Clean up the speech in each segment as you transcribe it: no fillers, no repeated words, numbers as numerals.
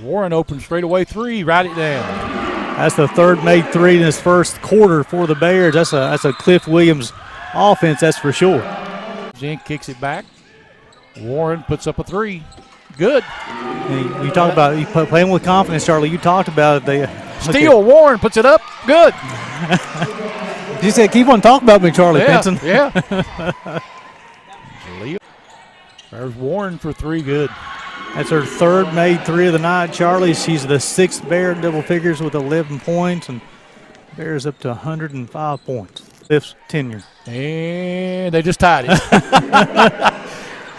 Warren open straightaway three. Write it down. That's the third made three in this first quarter for the Bears. That's a Cliff Williams offense, that's for sure. Zink kicks it back. Warren puts up a three. Good. You talk about playing with confidence, Charlie. You talked about it. Steal. Warren puts it up. Good. You said keep on talking about me, Charlie Benson. Yeah. There's Warren for three. Good. That's her third made three of the night, Charlie. She's the sixth Bear in double figures with 11 points, and Bears up to 105 points. Fifth tenure. And they just tied it.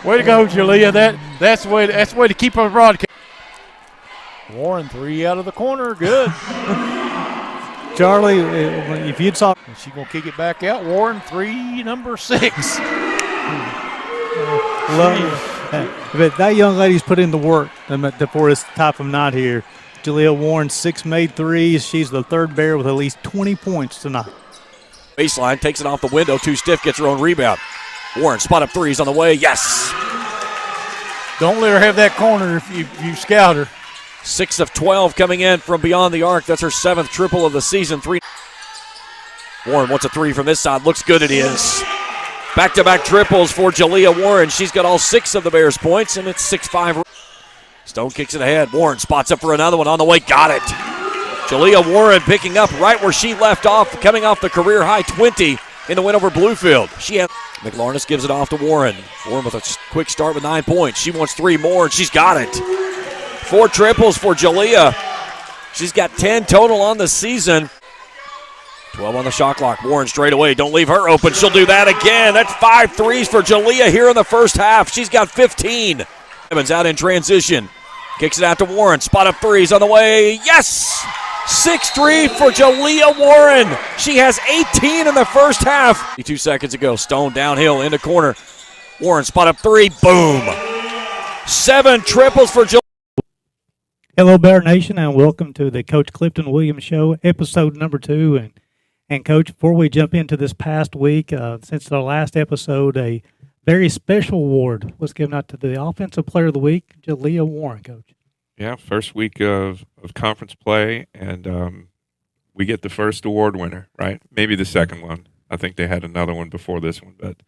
Way to go, Jalea. That's the way to keep on broadcast. Warren, three out of the corner. Good. Charlie, if you'd saw. She's going to kick it back out. Warren, three, number 6. But that young lady's put in the work for this type of night here. Jalea Warren, 6 made threes. She's the third Bear with at least 20 points tonight. Baseline, takes it off the window, too stiff, gets her own rebound. Warren, spot up threes on the way, yes! Don't let her have that corner if you scout her. 6 of 12 coming in from beyond the arc. That's her 7th triple of the season. Warren wants a three from this side. Looks good, it is. Back-to-back triples for Jalea Warren. She's got all 6 of the Bears' points, and it's 6-5. Stone kicks it ahead. Warren spots up for another one on the way. Got it. Jalea Warren picking up right where she left off, coming off the career-high 20 in the win over Bluefield. McLarness gives it off to Warren. Warren with a quick start with 9 points. She wants 3 more, and she's got it. 4 triples for Jalea. She's got 10 total on the season. 12 on the shot clock. Warren straight away. Don't leave her open. She'll do that again. That's 5 threes for Jalea here in the first half. She's got 15. Evans out in transition. Kicks it out to Warren. Spot up threes on the way. Yes! 6-3 for Jalea Warren. She has 18 in the first half. 2 seconds ago. Stone downhill into corner. Warren spot up three. Boom. 7 triples for Jalea. Hello, Bear Nation, and welcome to the Coach Clifton Williams Show, episode number 2. And Coach, before we jump into this past week, since the last episode, a very special award was given out to the Offensive Player of the Week, Jalea Warren, Coach. Yeah, first week of conference play, and we get the first award winner, right? Maybe the second one. I think they had another one before this one, but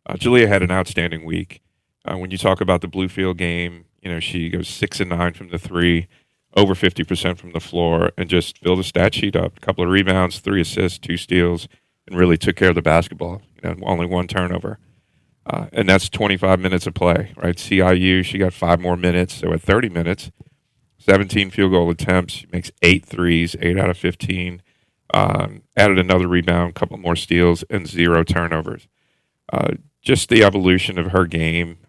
Jalea had an outstanding week. When you talk about the Bluefield game, you know, she goes 6 and 9 from the three, over 50% from the floor, and just filled the stat sheet up. A couple of rebounds, 3 assists, 2 steals, and really took care of the basketball. You know, only 1 turnover. And that's 25 minutes of play, right? CIU, she got 5 more minutes, so at 30 minutes, 17 field goal attempts. She makes 8 threes, 8 out of 15. Added another rebound, a couple more steals, and 0 turnovers. Just the evolution of her game.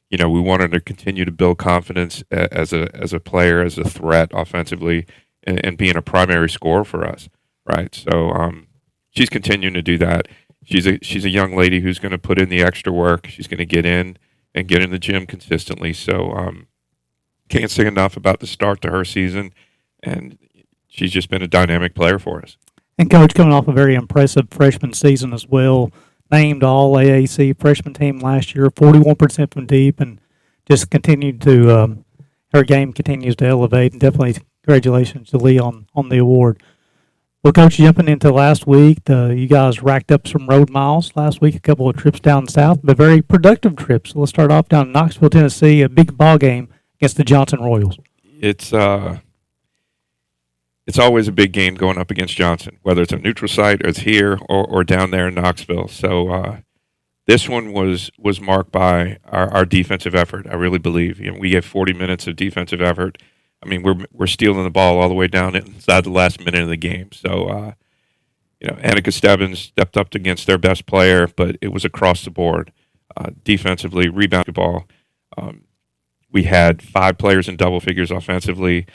You know, we wanted to continue to build confidence as a player, as a threat offensively, and being a primary scorer for us, right? So she's continuing to do that. She's a young lady who's going to put in the extra work. She's going to get in the gym consistently. So can't say enough about the start to her season, and she's just been a dynamic player for us. And Coach, coming off a very impressive freshman season as well. Named all AAC freshman team last year, 41% from deep, and just continued to her game continues to elevate. And definitely congratulations to Lee on the award. Well, Coach, jumping into last week, you guys racked up some road miles last week, a couple of trips down south, but very productive trips. So let's start off down in Knoxville, Tennessee, a big ball game against the Johnson Royals. It's always a big game going up against Johnson, whether it's a neutral site or it's here or down there in Knoxville. So this one was marked by our defensive effort, I really believe. You know, we get 40 minutes of defensive effort. I mean, we're stealing the ball all the way down inside the last minute of the game. So, you know, Annika Stebbins stepped up against their best player, but it was across the board. Defensively, rebound ball. We had 5 players in double figures offensively.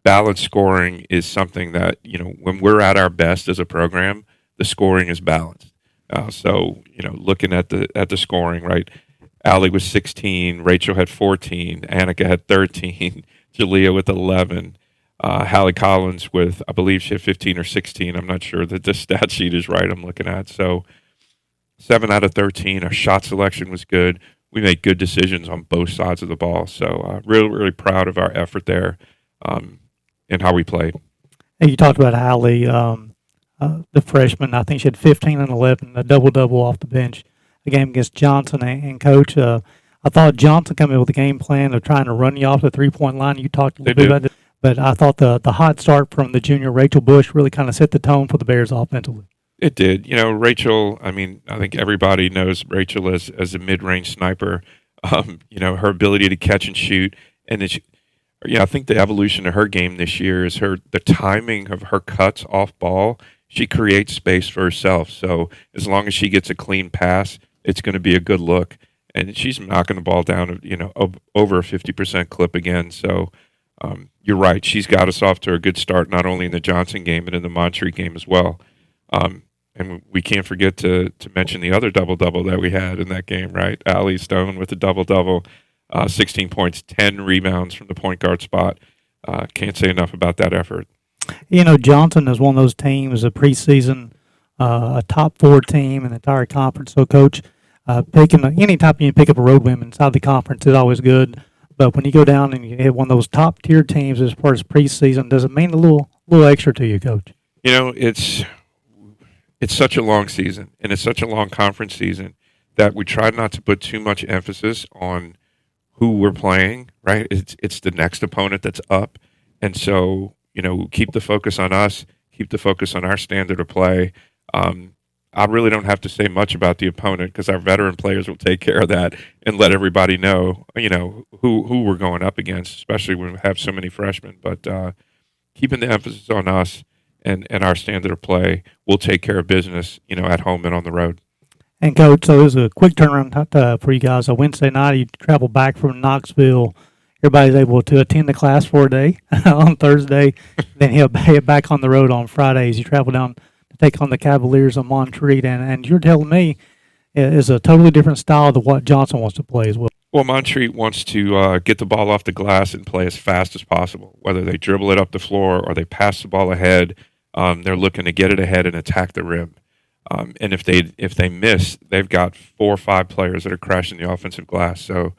Balanced scoring is something that, you know, when we're at our best as a program, the scoring is balanced. So, you know, looking at the scoring, right? Allie was 16, Rachel had 14, Annika had 13, Jalea with 11, Hallie Collins with, I believe she had 15 or 16. I'm not sure that the stat sheet is right I'm looking at. So 7 out of 13. Our shot selection was good. we make good decisions on both sides of the ball. So really proud of our effort there and how we played. Hey, you talked about Hallie, the freshman. I think she had 15 and 11, a double-double off the bench, a game against Johnson. And Coach, I thought Johnson came in with a game plan of trying to run you off the three-point line. You talked a little bit about it, but I thought the hot start from the junior Rachel Bush really kind of set the tone for the Bears offensively. It did. You know, Rachel, I mean, I think everybody knows Rachel as a mid-range sniper. You know, her ability to catch and shoot. And I think the evolution of her game this year is the timing of her cuts off ball. She creates space for herself. So as long as she gets a clean pass, it's going to be a good look. And she's knocking the ball down, you know, over a 50% clip again. So you're right. She's got us off to a good start, not only in the Johnson game, but in the Montreat game as well. And we can't forget to mention the other double-double that we had in that game, right? Allie Stone with a double-double, 16 points, 10 rebounds from the point guard spot. Can't say enough about that effort. You know, Johnson is one of those teams, a preseason, a top 4 team in the entire conference. So, Coach, anytime you pick up a road win inside the conference is always good. But when you go down and you hit one of those top-tier teams as far as preseason, does it mean a little extra to you, Coach? You know, it's such a long season, and it's such a long conference season that we try not to put too much emphasis on who we're playing, right? It's the next opponent that's up. And so, you know, keep the focus on us, keep the focus on our standard of play. I really don't have to say much about the opponent because our veteran players will take care of that and let everybody know, you know, who we're going up against, especially when we have so many freshmen. But keeping the emphasis on us and our standard of play, we'll take care of business, you know, at home and on the road. And, Coach, so it was a quick turnaround for you guys. So Wednesday night, you travel back from Knoxville. Everybody's able to attend the class for a day on Thursday. Then he'll head back on the road on Fridays. You travel down to take on the Cavaliers of Montreat. And you're telling me it's a totally different style to what Johnson wants to play as well. Well, Montreat wants to get the ball off the glass and play as fast as possible. Whether they dribble it up the floor or they pass the ball ahead, they're looking to get it ahead and attack the rim. And if they miss, they've got 4 or 5 players that are crashing the offensive glass. So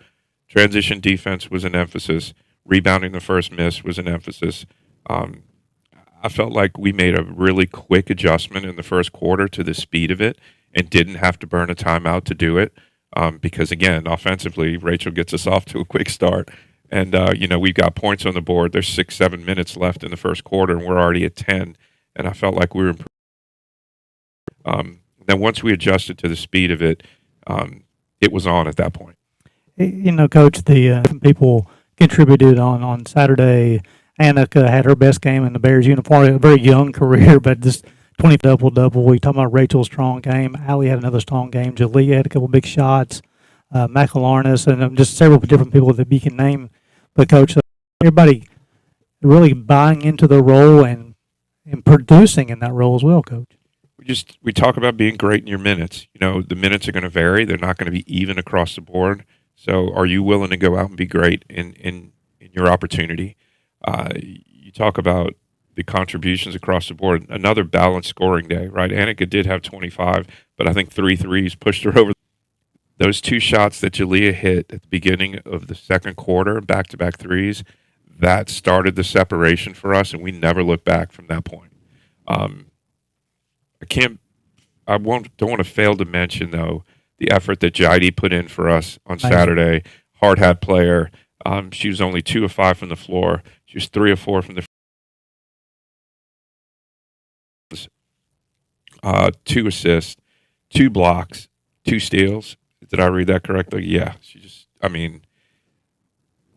transition defense was an emphasis. Rebounding the first miss was an emphasis. I felt like we made a really quick adjustment in the first quarter to the speed of it and didn't have to burn a timeout to do it. Because, again, offensively, Rachel gets us off to a quick start. And, you know, we've got points on the board. There's 6-7 minutes left in the first quarter, and we're already at 10. And I felt like we were then once we adjusted to the speed of it, it was on at that point. You know, Coach, the people contributed on Saturday. Annika had her best game in the Bears uniform, a very young career, but just 20 double-double. We talking about Rachel's strong game. Allie had another strong game. Jalea had a couple big shots. McAlarnis and just several different people that you can name. But, Coach, everybody really buying into the role and producing in that role as well, Coach. We talk about being great in your minutes. You know, the minutes are going to vary. They're not going to be even across the board. So are you willing to go out and be great in your opportunity? You talk about the contributions across the board. Another balanced scoring day, right? Annika did have 25, but I think 3 threes pushed her over. Those 2 shots that Jalea hit at the beginning of the second quarter, back-to-back threes, that started the separation for us, and we never looked back from that point. Don't want to fail to mention, though, the effort that Jaidi put in for us on Saturday. Hard hat player. She was only 2 of 5 from the floor. She was 3 of 4 from the 2 assists, 2 blocks, 2 steals. Did I read that correctly? Yeah.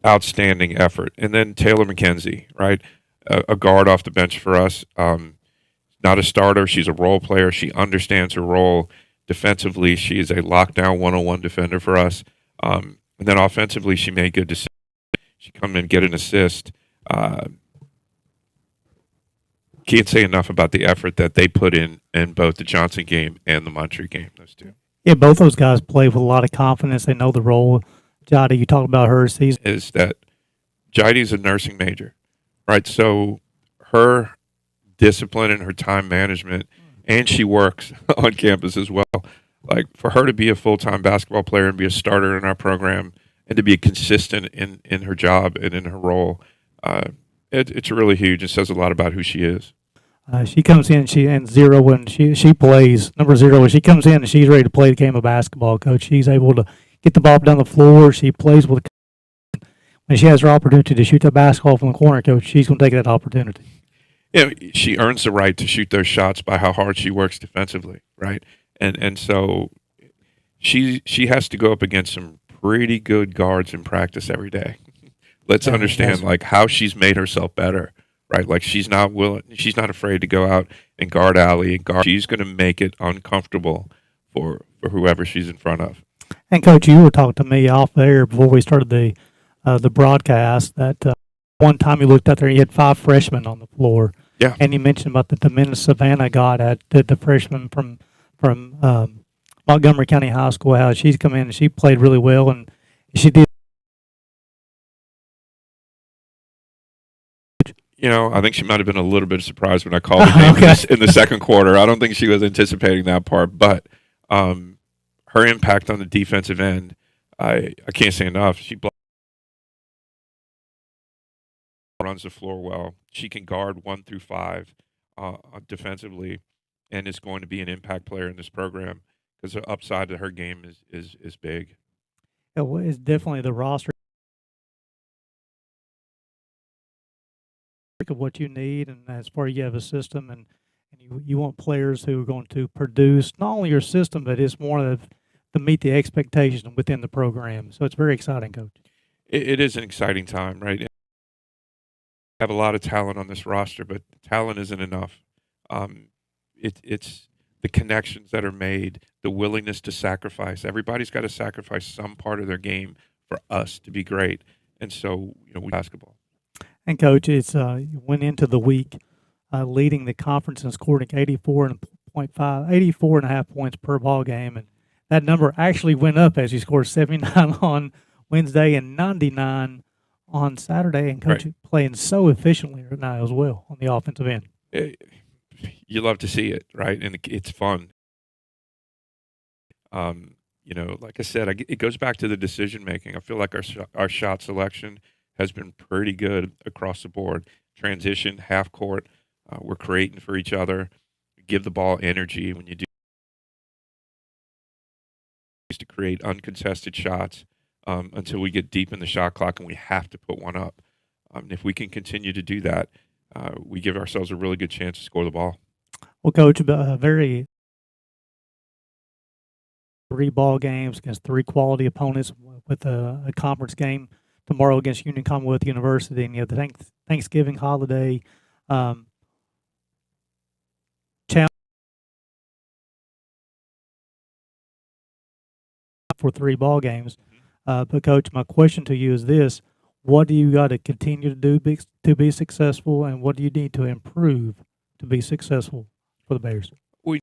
Outstanding effort. And then Taylor McKenzie, right? A guard off the bench for us. Not a starter. She's a role player. She understands her role. Defensively, she is a lockdown 101 defender for us. And then offensively, she made good decisions. She come in and get an assist. Can't say enough about the effort that they put in both the Johnson game and the Montreat game, those 2. Yeah, both those guys play with a lot of confidence. They know the role. Jaidi, you talk about her season. Is that Jaidi's a nursing major, right? So her discipline and her time management, and she works on campus as well. Like for her to be a full-time basketball player and be a starter in our program and to be consistent in her job and in her role, it's really huge. It says a lot about who she is. She comes in, and zero when she plays number 0. When she comes in and she's ready to play the game of basketball, Coach, she's able to get the ball down the floor. She plays with. When she has her opportunity to shoot that basketball from the corner, Coach, she's going to take that opportunity. You know, she earns the right to shoot those shots by how hard she works defensively, right? And so she has to go up against some pretty good guards in practice every day. Let's understand like how she's made herself better, right? Like she's not afraid to go out and guard Allie and guard. She's going to make it uncomfortable for whoever she's in front of. And Coach, you were talking to me off air before we started the broadcast that one time you looked out there and you had 5 freshmen on the floor. Yeah. And you mentioned about the minutes Savannah got at the freshman from Montgomery County High School, how she's come in and she played really well, and she did. You know, I think she might have been a little bit surprised when I called her name in the second quarter. I don't think she was anticipating that part, but her impact on the defensive end, I can't say enough. She runs the floor well. She can guard 1 through 5 defensively, and is going to be an impact player in this program because the upside to her game is big. It's definitely the roster of what you need, and as far as you have a system, and you want players who are going to produce not only your system, but it's more to meet the expectations within the program. So it's very exciting, Coach. It is an exciting time, right? We have a lot of talent on this roster, but talent isn't enough. It's the connections that are made, the willingness to sacrifice. Everybody's got to sacrifice some part of their game for us to be great. And so, basketball. And Coach, it's went into the week leading the conference and scoring 84 and a half points per ball game, and that number actually went up as he scored 79 on Wednesday and 99 on Saturday. And Coach, playing so efficiently right now as well on the offensive end. You love to see it, right? And it's fun. Like I said, it goes back to the decision making. I feel like our shot selection has been pretty good across the board. Transition, half court, we're creating for each other. Give the ball energy when you do. To create uncontested shots until we get deep in the shot clock and we have to put one up. If we can continue to do that, we give ourselves a really good chance to score the ball. Well, Coach, very 3 ball games against 3 quality opponents with a conference game tomorrow against Union Commonwealth University, and you have the Thanksgiving holiday challenge for 3 ball games. But Coach, my question to you is this: what do you got to continue to do to be successful, and what do you need to improve to be successful for the Bears? We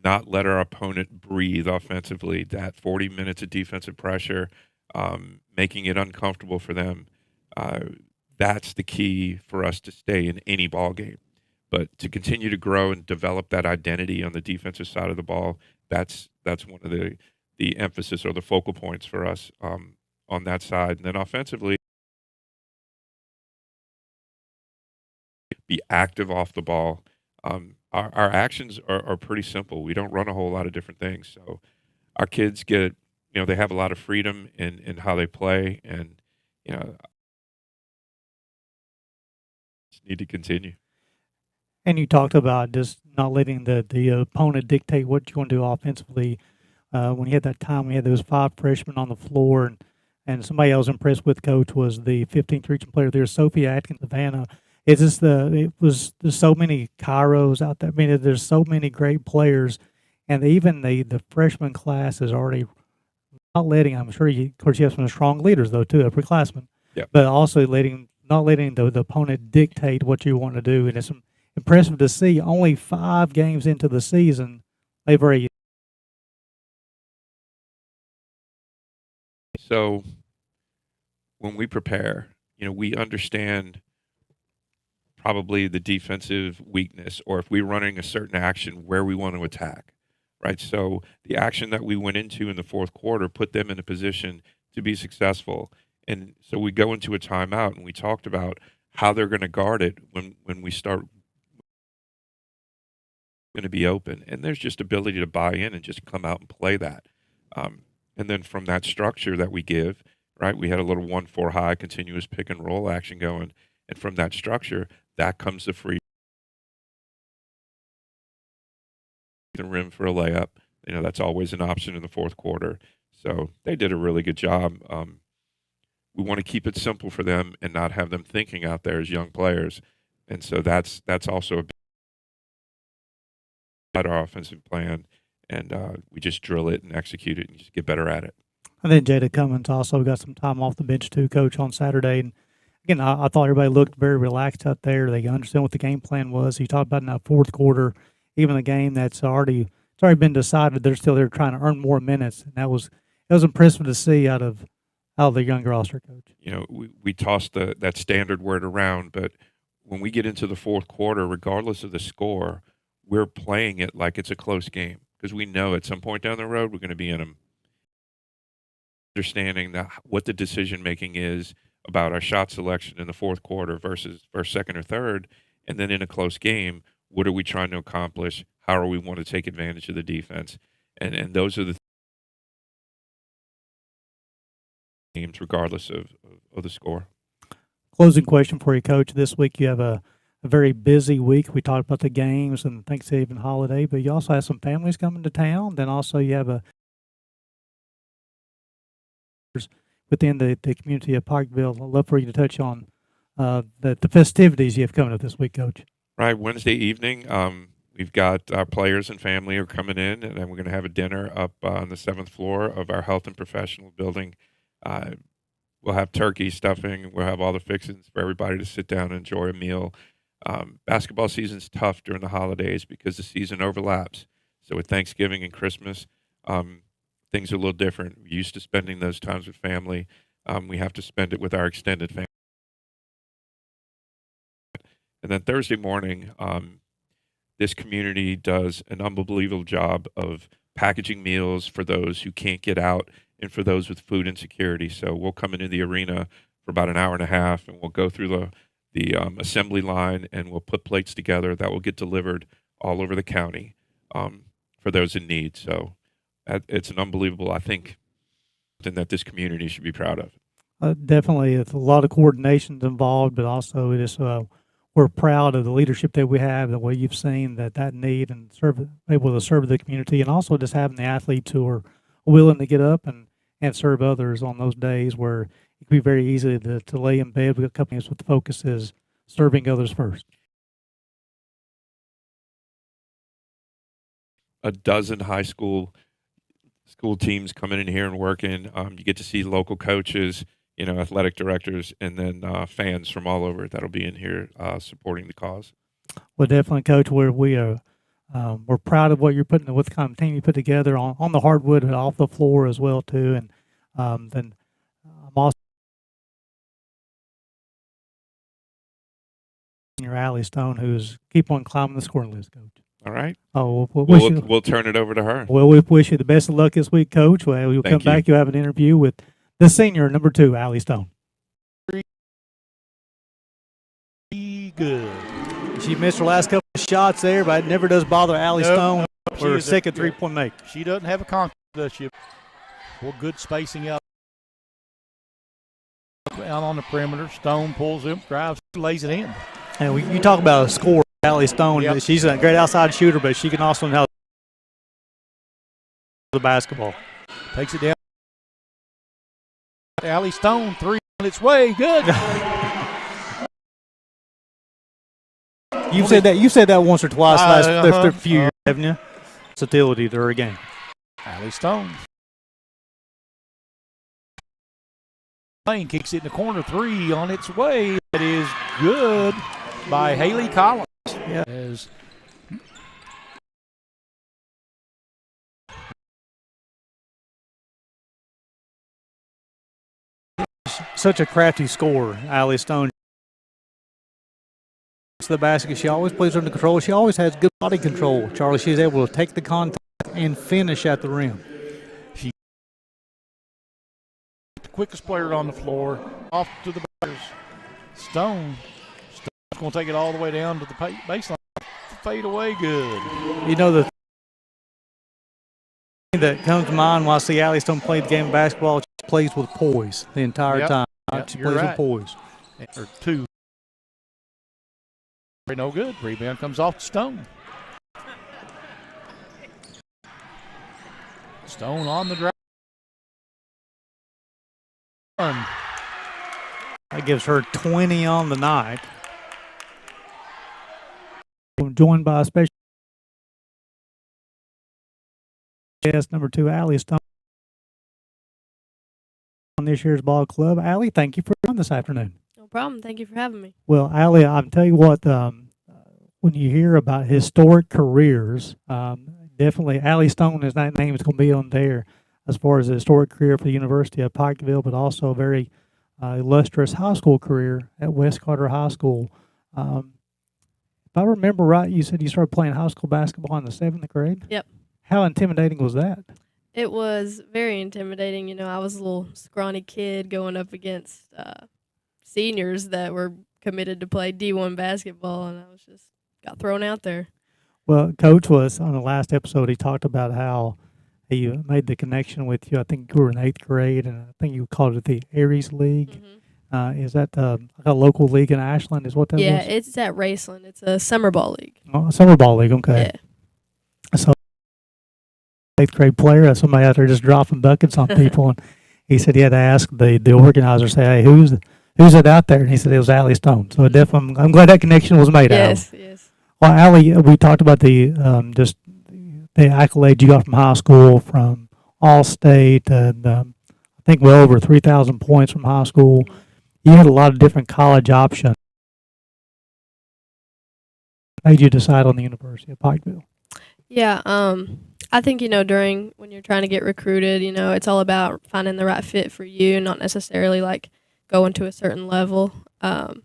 not let our opponent breathe offensively. That 40 minutes of defensive pressure, making it uncomfortable for them. That's the key for us to stay in any ball game. But to continue to grow and develop that identity on the defensive side of the ball, that's one of the emphasis or the focal points for us on that side. And then offensively, be active off the ball. Our actions are pretty simple. We don't run a whole lot of different things. So our kids get, they have a lot of freedom in how they play, and, need to continue. And you talked about just not letting the opponent dictate what you're going to do offensively. When you had that time, we had those 5 freshmen on the floor, and somebody I was impressed with, Coach, was the 15th region player there, Sophia Atkins Savannah. There's so many Kairos out there. I mean, there's so many great players, and even the freshman class is already not letting. I'm sure of course you have some strong leaders though too, upperclassmen. Yeah. But also not letting the opponent dictate what you want to do, and it's impressive to see. Only 5 games into the season, they've already. So when we prepare, we understand probably the defensive weakness, or if we're running a certain action where we want to attack, right? So the action that we went into in the fourth quarter put them in a position to be successful. And so we go into a timeout, and we talked about how they're going to guard it when we start going to be open. And there's just ability to buy in and just come out and play that. And then from that structure that we give, right, we had a little 1-4 high continuous pick and roll action going. And from that structure, that comes the free the rim for a layup. You know, that's always an option in the fourth quarter. So they did a really good job. We want to keep it simple for them and not have them thinking out there as young players. And so that's also a better offensive plan. And we just drill it and execute it and just get better at it. And then Jada Cummins also got some time off the bench too, Coach, on Saturday. And again, I thought everybody looked very relaxed out there. They understand what the game plan was. You talked about in that fourth quarter, even the game that's already been decided, they're still there trying to earn more minutes. And it was impressive to see out of the young roster, Coach. You know, we tossed that standard word around, but when we get into the fourth quarter, regardless of the score, we're playing it like it's a close game because we know at some point down the road we're going to be in them. Understanding that what the decision making is about our shot selection in the fourth quarter versus first, second, or third, and then in a close game, what are we trying to accomplish? How are we want to take advantage of the defense? And those are the games, regardless of the score. Closing question for you, Coach. This week you have a very busy week. We talked about the games and Thanksgiving holiday, but you also have some families coming to town. Then also you have within the community of Pikeville. I'd love for you to touch on the festivities you have coming up this week, Coach. Right, Wednesday evening, we've got our players and family are coming in, and then we're going to have a dinner up on the 7th floor of our health and professional building. We'll have turkey stuffing. We'll have all the fixings for everybody to sit down and enjoy a meal. Basketball season's tough during the holidays because the season overlaps. So with Thanksgiving and Christmas, things are a little different. We're used to spending those times with family. We have to spend it with our extended family. And then Thursday morning, this community does an unbelievable job of packaging meals for those who can't get out and for those with food insecurity. So we'll come into the arena for about an hour and a half, and we'll go through the assembly line, and we'll put plates together that will get delivered all over the county for those in need. So it's an unbelievable, I think, something that this community should be proud of. Definitely, it's a lot of coordination involved, but also it is we're proud of the leadership that we have, the way you've seen that need and able to serve the community, and also just having the athletes who are willing to get up and serve others on those days where it can be very easy to lay in bed with companies with the focus is serving others first. A dozen high school teams coming in here and working. You get to see local coaches, athletic directors, and then fans from all over that'll be in here supporting the cause. Well, definitely, Coach. We're proud of what you're putting, what kind of team you put together on the hardwood and off the floor as well too. And then I'm also your Allie Stone, who's keep on climbing the scoring list, Coach. All right. Oh, we'll turn it over to her. Well, we wish you the best of luck this week, Coach. Well, you'll come back. You'll have an interview with the senior, number 2, Allie Stone. Good. She missed her last couple of shots there, but it never does bother Allie Stone for her second three-point make. She doesn't have a confidence, does she? Well, good spacing out on the perimeter. Stone pulls him, drives, lays it in. And you talk about a score, Allie Stone. Yep. She's a great outside shooter, but she can also know the basketball. Takes it down. Allie Stone, 3 on its way. Good. You said that once or twice last few years, haven't you? Versatility to her game. Allie Stone. Lane kicks it in the corner, 3 on its way. It is good by Haley Collins. Yeah. Such a crafty scorer, Allie Stone. the basket. She always plays under control. She always has good body control, Charlie. She's able to take the contact and finish at the rim. She's the quickest player on the floor. Off to the backers. Stone's going to take it all the way down to the baseline. Fade away good. You know, the thing that comes to mind when I see Allie Stone play the game of basketball, she plays with poise the entire time. Yep, She plays with poise. Or two. No good. Rebound comes off to Stone. Stone on the drive. That gives her 20 on the night. Joined by a special guest, number 2, Allie Stone, on this year's ball club. Allie, thank you for coming this afternoon. No problem. Thank you for having me. Well, Allie, I'll tell you what, when you hear about historic careers, definitely Allie Stone, is that name is going to be on there as far as a historic career for the University of Pikeville, but also a very illustrious high school career at West Carter High School. If I remember right, you said you started playing high school basketball in the 7th grade? Yep. How intimidating was that? It was very intimidating. You know, I was a little scrawny kid going up against seniors that were committed to play D1 basketball, and I was just got thrown out there. Well, Coach was, on the last episode, he talked about how he made the connection with you. I think you were in 8th grade, and I think you called it the Aries League. Mm-hmm. Is that like a local league in Ashland? Is what that was? Yeah, it's at Raceland. It's a summer ball league. Oh, a summer ball league, okay. Yeah. So, 8th grade player, somebody out there just dropping buckets on people, and he said he had to ask the organizer, say, hey, who's it out there? And he said it was Allie Stone. So definitely, I'm glad that connection was made. Yes, Allie. yes. Well, Allie, we talked about the just the accolades you got from high school, from All-State, I think well over 3,000 points from high school. You had a lot of different college options. What made you decide on the University of Pikeville? Yeah, I think, you know, when you're trying to get recruited, you know, it's all about finding the right fit for you, not necessarily like going to a certain level. And,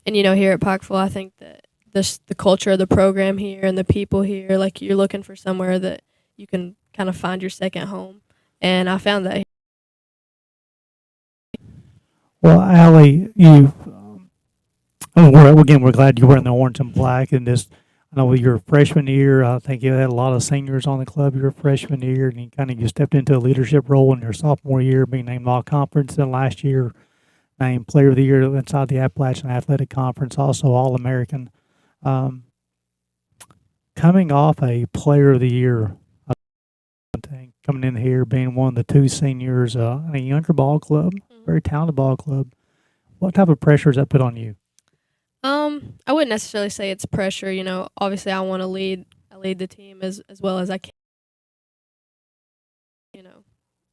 you know, here at Pikeville, I think that the culture of the program here and the people here, like you're looking for somewhere that you can kind of find your second home. And I found that. Well, Allie, we're glad you were in the orange and black. And this, I know your freshman year, I think you had a lot of seniors on the club your freshman year, and you stepped into a leadership role in your sophomore year, being named all conference, and last year named player of the year inside the Appalachian Athletic Conference, also All-American. Coming off a player of the year, coming in here, being one of the 2 seniors in a younger ball club, very talented ball club. What type of pressure does that put on you? I wouldn't necessarily say it's pressure. You know, obviously I want to lead the team as well as I can. You know,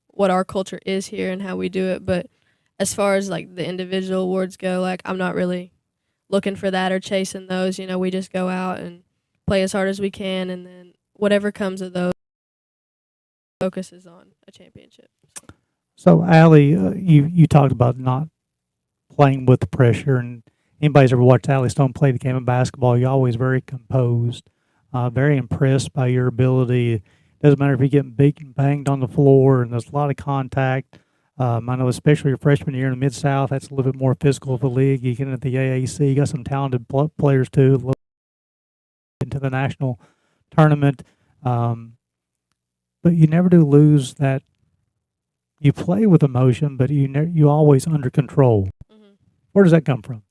what our culture is here and how we do it. But as far as like the individual awards go, like I'm not really looking for that or chasing those. You know, we just go out and play as hard as we can, and then whatever comes of those focuses on a championship. So, Allie, you talked about not playing with the pressure, and anybody's ever watched Allie Stone play the game of basketball, you're always very composed, very impressed by your ability. Doesn't matter if you're getting beaten, banged on the floor, and there's a lot of contact. I know especially your freshman year in the Mid-South, that's a little bit more physical of a league. You get into the AAC, you got some talented players too, into the national tournament. But you never do lose that. You play with emotion, but you always under control. Mm-hmm. Where does that come from?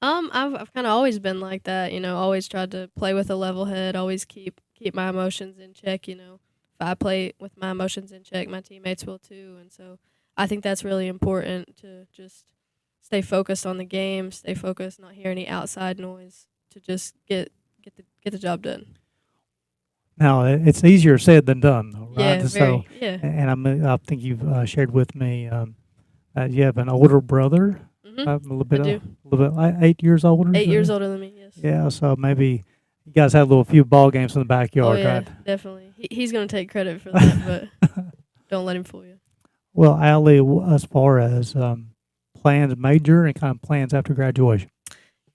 I've kind of always been like that. You know, always tried to play with a level head. Always keep my emotions in check. You know, if I play with my emotions in check, my teammates will too. And so I think that's really important to just stay focused on the game, stay focused, not hear any outside noise, to just get the job done. Now, it's easier said than done, though, right? Yeah, So, yeah. And I think you've shared with me you have an older brother, Mm-hmm. a little bit, I do. 8 years older. 8 years older than me, yes. Yeah, so maybe you guys had a few ball games in the backyard, Oh, yeah, right? definitely. He's going to take credit for that, but don't let him fool you. Well, Allie, as far as plans major and kind of plans after graduation.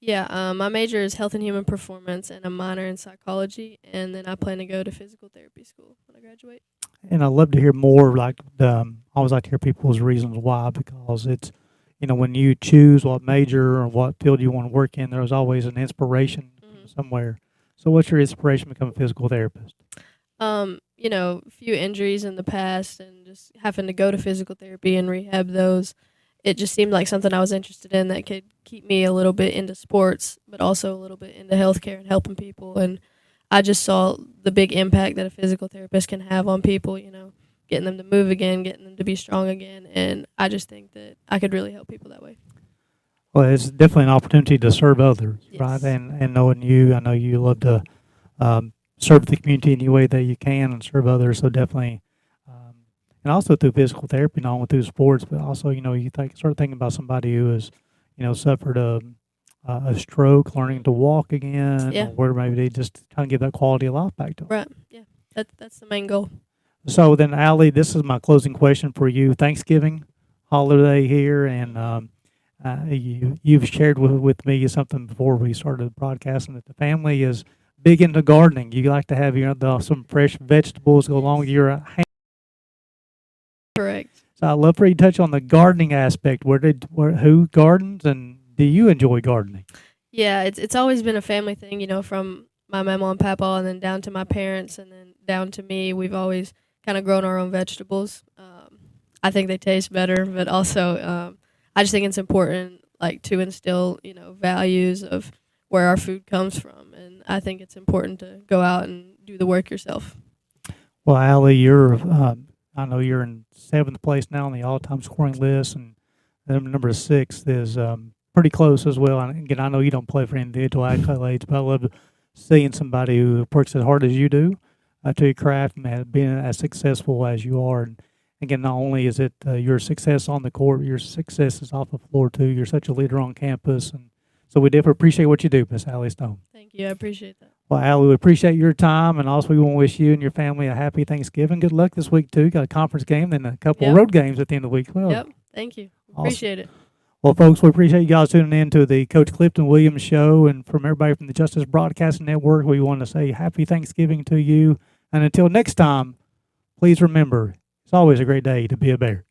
Yeah, my major is health and human performance, and a minor in psychology, and then I plan to go to physical therapy school when I graduate. And I'd love to hear more. I always like to hear people's reasons why, because it's, when you choose what major or what field you want to work in, there's always an inspiration from somewhere. So, what's your inspiration to become a physical therapist? A few injuries in the past, and just having to go to physical therapy and rehab those. It just seemed like something I was interested in that could keep me a little bit into sports, but also a little bit into healthcare and helping people. And I just saw the big impact that a physical therapist can have on people, getting them to move again, getting them to be strong again. And I just think that I could really help people that way. Well, it's definitely an opportunity to serve others, Yes. right? And knowing you, I know you love to serve the community any way that you can and serve others. So definitely, and also through physical therapy, not only through sports, but also you start thinking about somebody who has suffered a stroke, learning to walk again, Yeah. or where maybe they just kind of give that quality of life back to them. Right. Yeah. That's the main goal. So then, Allie, this is my closing question for you. Thanksgiving holiday here, and you've shared with me something before we started broadcasting that the family is big into gardening. You like to have some fresh vegetables go along with your. Correct. So I'd love for you to touch on the gardening aspect. Who gardens, and do you enjoy gardening? Yeah, it's always been a family thing, from my mama and papa, and then down to my parents, and then down to me. We've always kind of grown our own vegetables. I think they taste better, but also I just think it's important, to instill, values of where our food comes from, and I think it's important to go out and do the work yourself. Well, Allie, I know you're in 7th place now on the all-time scoring list, and number 6 is pretty close as well. And again, I know you don't play for individual accolades, but I love seeing somebody who works as hard as you do to your craft and being as successful as you are. And again, not only is it your success on the court, your success is off the floor too. You're such a leader on campus, and so we definitely appreciate what you do, Miss Allie Stone. Thank you. I appreciate that. Well, Allie, we appreciate your time, and also we want to wish you and your family a happy Thanksgiving. Good luck this week too. Got a conference game, then a couple of road games at the end of the week. Well, Yep. Thank you. Appreciate it. Well, folks, we appreciate you guys tuning in to the Coach Clifton Williams Show. And from everybody from the Justice Broadcasting Network, we want to say happy Thanksgiving to you. And until next time, please remember, it's always a great day to be a Bear.